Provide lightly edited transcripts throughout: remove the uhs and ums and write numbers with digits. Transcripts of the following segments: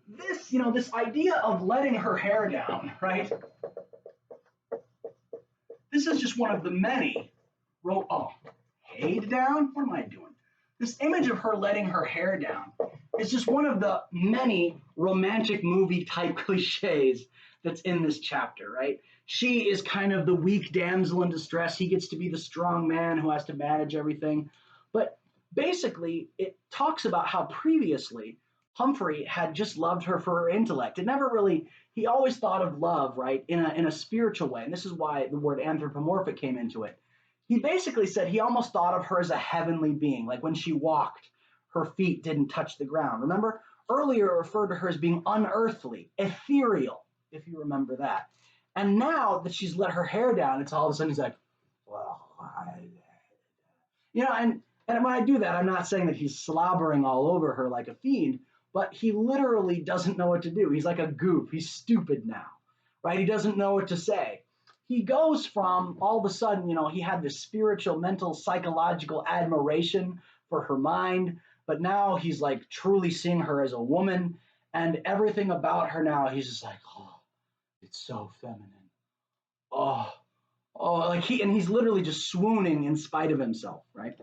this idea of letting her hair down, right? This is just one of the many, Haid down? What am I doing? This image of her letting her hair down is just one of the many romantic movie type cliches that's in this chapter, right? She is kind of the weak damsel in distress. He gets to be the strong man who has to manage everything. But basically, it talks about how previously Humphrey had just loved her for her intellect. It never really, he always thought of love, right, in a spiritual way. And this is why the word anthropomorphic came into it. He basically said he almost thought of her as a heavenly being, like when she walked, her feet didn't touch the ground. Remember, earlier it referred to her as being unearthly, ethereal, if you remember that. And now that she's let her hair down, it's all of a sudden he's like, well, and when I do that, I'm not saying that he's slobbering all over her like a fiend, but he literally doesn't know what to do. He's like a goof. He's stupid now, right? He doesn't know what to say. He goes from all of a sudden, he had this spiritual, mental, psychological admiration for her mind, but now he's like truly seeing her as a woman, and everything about her now, he's just like, oh, it's so feminine. Oh, like he's literally just swooning in spite of himself, right?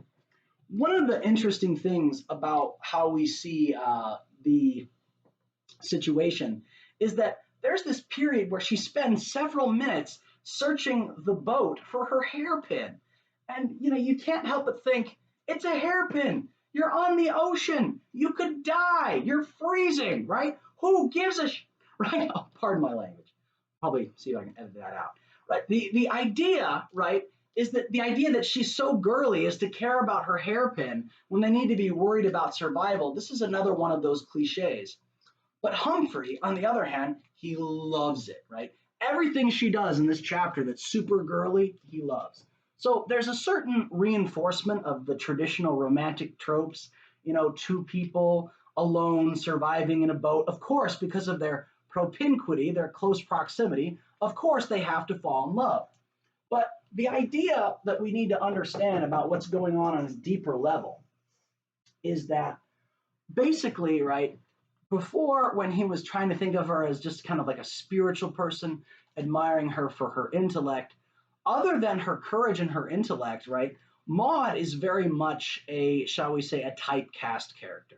One of the interesting things about how we see the situation is that there's this period where she spends several minutes searching the boat for her hairpin. And, you can't help but think, it's a hairpin. You're on the ocean. You could die. You're freezing, right? Who gives a right? Oh, pardon my language. Probably see if I can edit that out. Right? The idea, right, is that the idea that she's so girly is to care about her hairpin when they need to be worried about survival. This is another one of those cliches. But Humphrey, on the other hand, he loves it, right? Everything she does in this chapter that's super girly, he loves. So there's a certain reinforcement of the traditional romantic tropes, two people alone surviving in a boat. Of course, because of their propinquity, their close proximity, of course they have to fall in love. But the idea that we need to understand about what's going on a deeper level is that basically, right, before, when he was trying to think of her as just kind of like a spiritual person, admiring her for her intellect, other than her courage and her intellect, right, Maud is very much shall we say, a typecast character.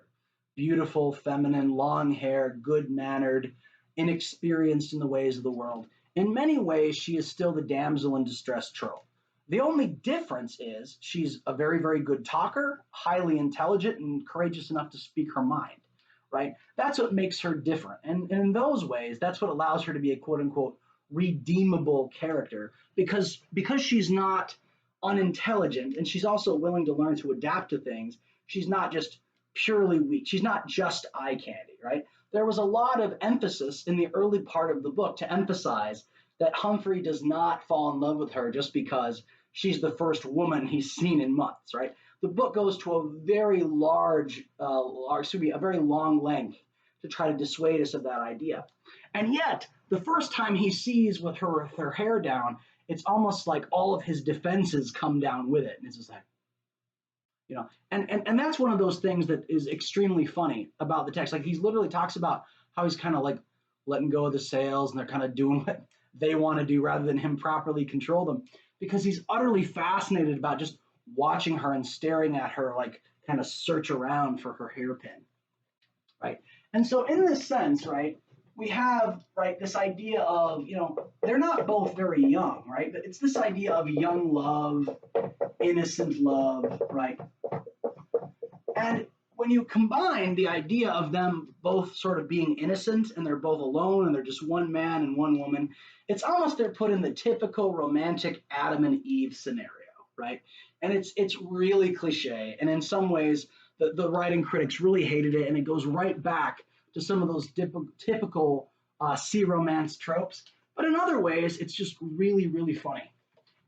Beautiful, feminine, long hair, good-mannered, inexperienced in the ways of the world. In many ways, she is still the damsel in distress trope. The only difference is she's a very, very good talker, highly intelligent, and courageous enough to speak her mind, right? That's what makes her different. And in those ways, that's what allows her to be a quote unquote redeemable character because she's not unintelligent and she's also willing to learn to adapt to things. She's not just purely weak. She's not just eye candy, right? There was a lot of emphasis in the early part of the book to emphasize that Humphrey does not fall in love with her just because she's the first woman he's seen in months, right? The book goes to a very a very long length to try to dissuade us of that idea. And yet, the first time he sees with her hair down, it's almost like all of his defenses come down with it. And it's just like, and that's one of those things that is extremely funny about the text. Like he literally talks about how he's kind of like letting go of the sails and they're kind of doing what they want to do rather than him properly control them, because he's utterly fascinated about just watching her and staring at her, like kind of search around for her hairpin, right? And so in this sense, right, we have, right, this idea of, they're not both very young, right? But it's this idea of young love, innocent love, right? And when you combine the idea of them both sort of being innocent and they're both alone and they're just one man and one woman, it's almost they're put in the typical romantic Adam and Eve scenario, right? And it's really cliche. And in some ways, the writing critics really hated it, and it goes right back to some of those typical sea romance tropes. But in other ways, it's just really, really funny.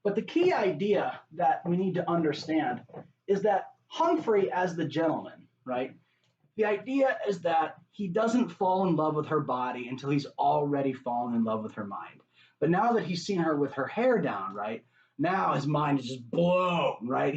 But the key idea that we need to understand is that Humphrey, as the gentleman, right? The idea is that he doesn't fall in love with her body until he's already fallen in love with her mind. But now that he's seen her with her hair down, right? Now his mind is just blown, right?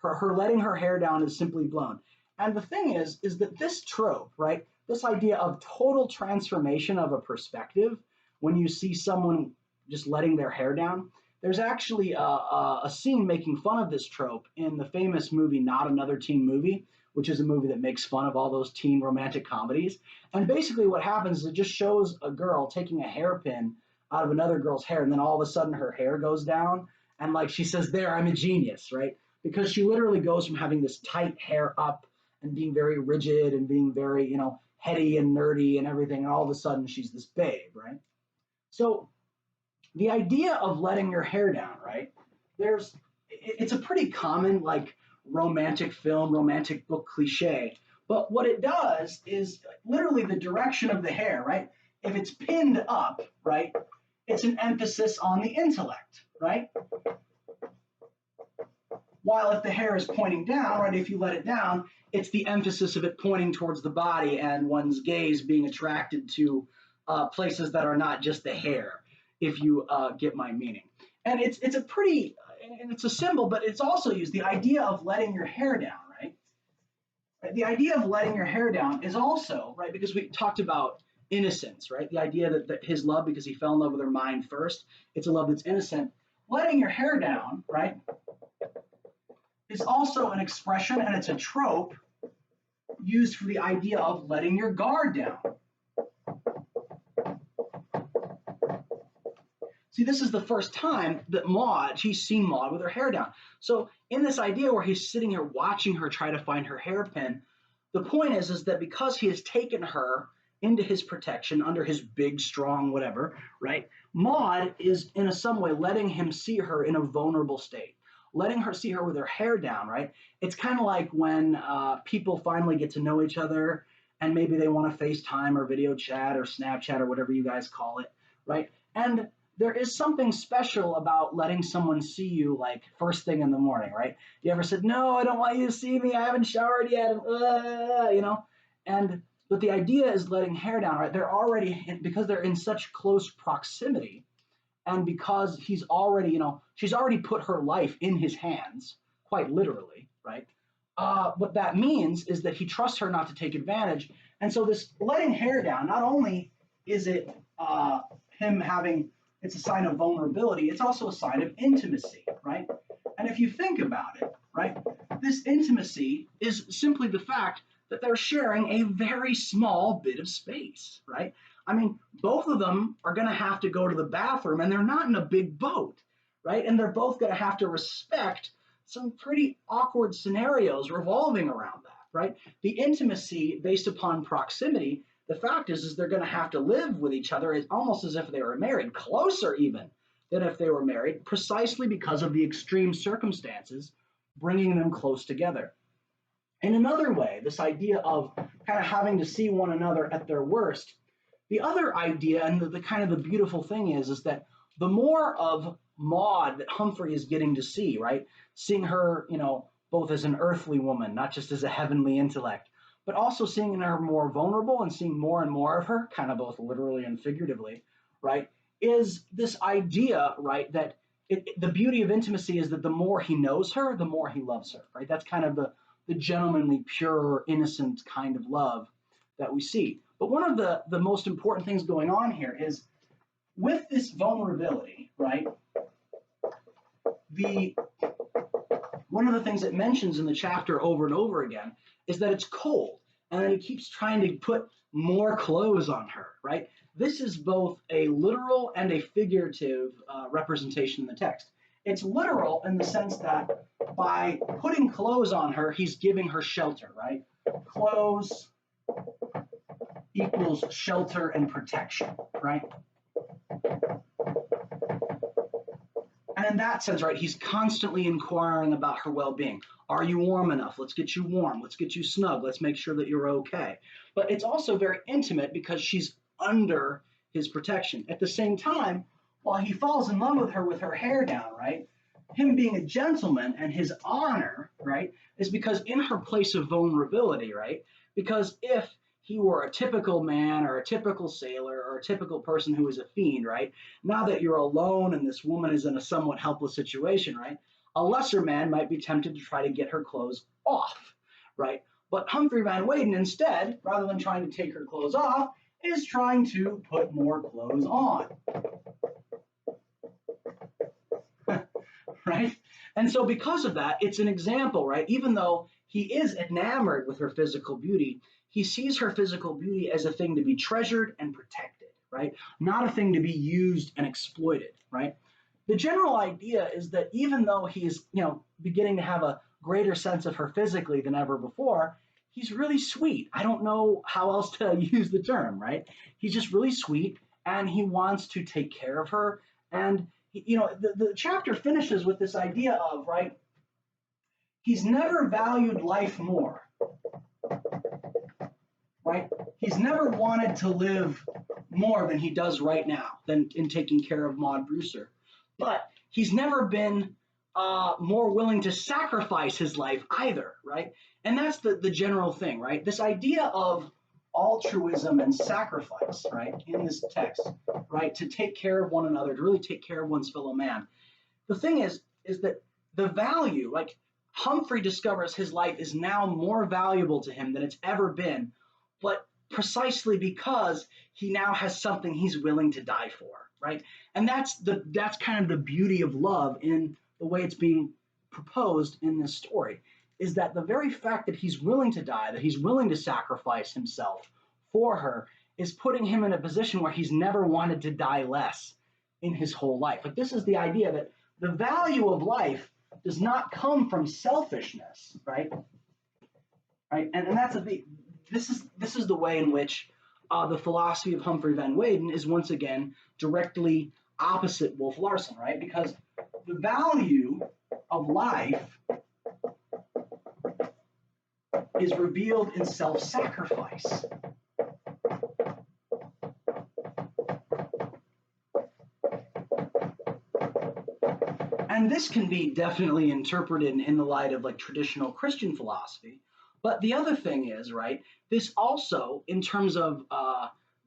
Her letting her hair down is simply blown. And the thing is that this trope, right? This idea of total transformation of a perspective when you see someone just letting their hair down. There's actually a scene making fun of this trope in the famous movie Not Another Teen Movie, which is a movie that makes fun of all those teen romantic comedies. And basically, what happens is it just shows a girl taking a hairpin out of another girl's hair, and then all of a sudden her hair goes down, and like she says, "There, I'm a genius," right? Because she literally goes from having this tight hair up and being very rigid and being very, heady and nerdy and everything, and all of a sudden she's this babe, right? So the idea of letting your hair down, right? There's it's a pretty common like romantic film, romantic book cliche. But what it does is literally the direction of the hair, right? If it's pinned up, right, it's an emphasis on the intellect, right? While if the hair is pointing down, right, if you let it down, it's the emphasis of it pointing towards the body and one's gaze being attracted to places that are not just the hair, if you get my meaning. And it's a pretty, and it's a symbol, but it's also used, the idea of letting your hair down, right? The idea of letting your hair down is also, right, because we talked about innocence, right? The idea that his love, because he fell in love with her mind first, it's a love that's innocent. Letting your hair down, right, is also an expression and it's a trope used for the idea of letting your guard down. See, this is the first time that he's seen Maud with her hair down. So in this idea where he's sitting here watching her try to find her hairpin, the point is that because he has taken her into his protection, under his big, strong, whatever, right? Maud is in some way letting him see her in a vulnerable state, letting her see her with her hair down, right? It's kind of like when people finally get to know each other and maybe they want to FaceTime or video chat or Snapchat or whatever you guys call it, right? And there is something special about letting someone see you like first thing in the morning, right? You ever said, "No, I don't want you to see me. I haven't showered yet," And but the idea is letting hair down, right? They're already because they're in such close proximity, and because he's already, she's already put her life in his hands, quite literally, right? What that means is that he trusts her not to take advantage, and so this letting hair down, not only is it him having it's a sign of vulnerability. It's also a sign of intimacy, right? And if you think about it, right, this intimacy is simply the fact that they're sharing a very small bit of space, right? I mean, both of them are going to have to go to the bathroom and they're not in a big boat, right? And they're both going to have to respect some pretty awkward scenarios revolving around that, right? The intimacy based upon proximity, the fact is they're going to have to live with each other almost as if they were married, closer even than if they were married, precisely because of the extreme circumstances bringing them close together. In another way, this idea of kind of having to see one another at their worst, the other idea and the kind of the beautiful thing is that the more of Maud that Humphrey is getting to see, right, seeing her, both as an earthly woman, not just as a heavenly intellect, but also seeing her more vulnerable and seeing more and more of her, kind of both literally and figuratively, right, is this idea, right, that the beauty of intimacy is that the more he knows her, the more he loves her, right? That's kind of the gentlemanly, pure, innocent kind of love that we see. But one of the most important things going on here is with this vulnerability, right, one of the things it mentions in the chapter over and over again is that it's cold, and then it keeps trying to put more clothes on her, right? This is both a literal and a figurative representation in the text. It's literal in the sense that by putting clothes on her, he's giving her shelter, right? Clothes equals shelter and protection, right? And in that sense, right, he's constantly inquiring about her well-being. Are you warm enough? Let's get you warm. Let's get you snug. Let's make sure that you're okay. But it's also very intimate because she's under his protection. At the same time, while he falls in love with her hair down, right, him being a gentleman and his honor, right, is because in her place of vulnerability, right, because if he were a typical man or a typical sailor or a typical person who is a fiend, right? Now that you're alone and this woman is in a somewhat helpless situation, right? A lesser man might be tempted to try to get her clothes off, right? But Humphrey Van Weyden instead, rather than trying to take her clothes off, is trying to put more clothes on. Right? And so because of that, it's an example, right? Even though he is enamored with her physical beauty, he sees her physical beauty as a thing to be treasured and protected, right? Not a thing to be used and exploited, right? The general idea is that even though he's, beginning to have a greater sense of her physically than ever before, he's really sweet. I don't know how else to use the term, right? He's just really sweet and he wants to take care of her. And, the chapter finishes with this idea of, right, he's never valued life more, right? He's never wanted to live more than he does right now, than in taking care of Maud Brewster. But he's never been more willing to sacrifice his life either, right? And that's the general thing, right? This idea of altruism and sacrifice, right, in this text, right, to take care of one another, to really take care of one's fellow man. The thing is that the value, like Humphrey discovers his life is now more valuable to him than it's ever been, but precisely because he now has something he's willing to die for, right? And that's kind of the beauty of love in the way it's being proposed in this story, is that the very fact that he's willing to die, that he's willing to sacrifice himself for her, is putting him in a position where he's never wanted to die less in his whole life. Like, this is the idea that the value of life does not come from selfishness, right? Right, and that's this is the way in which the philosophy of Humphrey Van Weyden is once again directly opposite Wolf Larsen, right? Because the value of life is revealed in self-sacrifice. And this can be definitely interpreted in the light of like traditional Christian philosophy. But the other thing is, right, this also, in terms of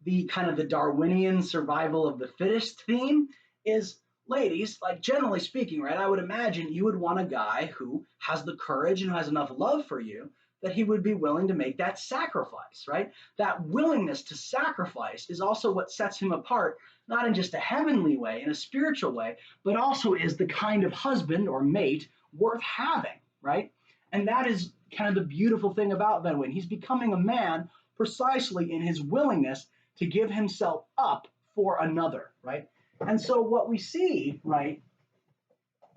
the kind of the Darwinian survival of the fittest theme, is ladies, like generally speaking, right, I would imagine you would want a guy who has the courage and who has enough love for you that he would be willing to make that sacrifice, right? That willingness to sacrifice is also what sets him apart, not in just a heavenly way, in a spiritual way, but also is the kind of husband or mate worth having, right? And that is kind of the beautiful thing about Van Weyden. He's becoming a man precisely in his willingness to give himself up for another, right? And so what we see, right,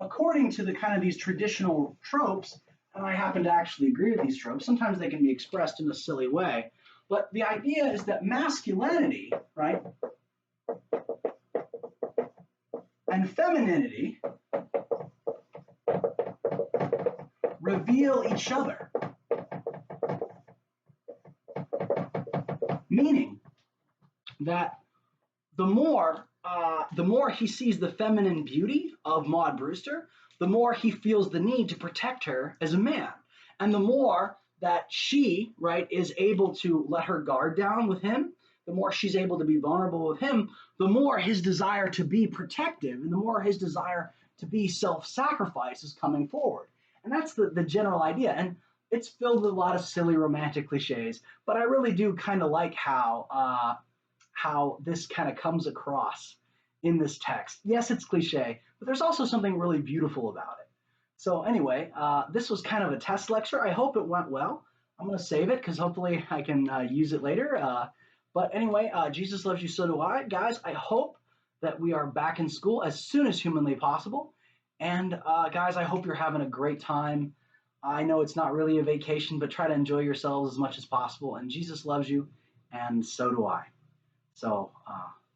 according to the kind of these traditional tropes, and I happen to actually agree with these tropes, sometimes they can be expressed in a silly way, but the idea is that masculinity, right, and femininity reveal each other. Meaning that the more he sees the feminine beauty of Maud Brewster, the more he feels the need to protect her as a man. And the more that she, right, is able to let her guard down with him, the more she's able to be vulnerable with him, the more his desire to be protective and the more his desire to be self-sacrifice is coming forward. And that's the general idea. And it's filled with a lot of silly romantic cliches, but I really do kind of like how this kind of comes across in this text. Yes, it's cliche, but there's also something really beautiful about it. So anyway, this was kind of a test lecture. I hope it went well. I'm going to save it because hopefully I can use it later. But anyway, Jesus loves you, so do I. Guys, I hope that we are back in school as soon as humanly possible. And guys, I hope you're having a great time. I know it's not really a vacation, but try to enjoy yourselves as much as possible. And Jesus loves you, and so do I. So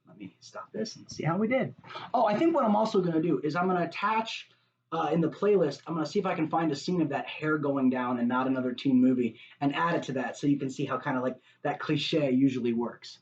let me stop this and see how we did. Oh, I think what I'm also going to do is I'm going to attach in the playlist, I'm going to see if I can find a scene of that hair going down and not another teen movie and add it to that so you can see how kind of like that cliche usually works.